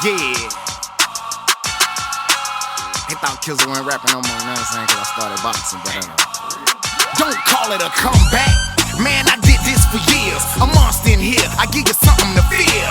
Yeah. They thought Kizzo wasn't rapping no more, you know what I'm saying? Cause I started boxing, but don't call it a comeback. Man, I did this for years. A monster in here, I give you something to fear.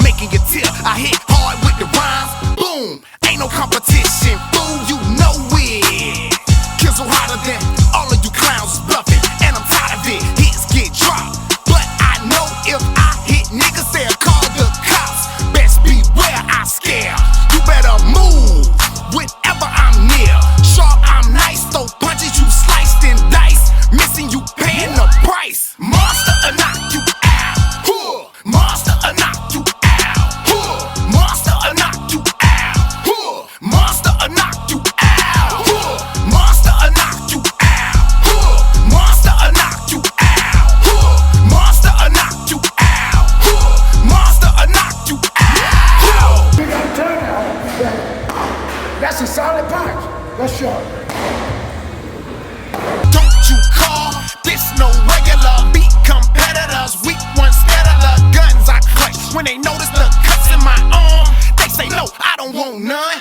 Making you tear, I hit hard with the rhymes. Boom, ain't no competition, fool, you know it. Kizzo hotter than all of you clowns is bluffing, and I'm tired of it. Hits get dropped, but I know if I hit niggas, they'll call the cops. Best beware, I scare. You better move whenever I'm near. Sharp, I'm nice, throw punches, you sliced and diced. Missing, you paying the price. Monster or knock you out. Huh. Monster or knock you out. Huh. Monster or knock you out. Huh. Monster or knock you out. Huh. Monster or knock you out. Huh. Monster or knock you out. Huh. Monster or knock you out. Huh. Monster or knock you out. We got turnout. That's a solid punch. That's sharp. Don't you call this no regular beat competitors. Weak ones scared of the guns I clutch. When they notice the cuts in my arm, they say no, I don't want none.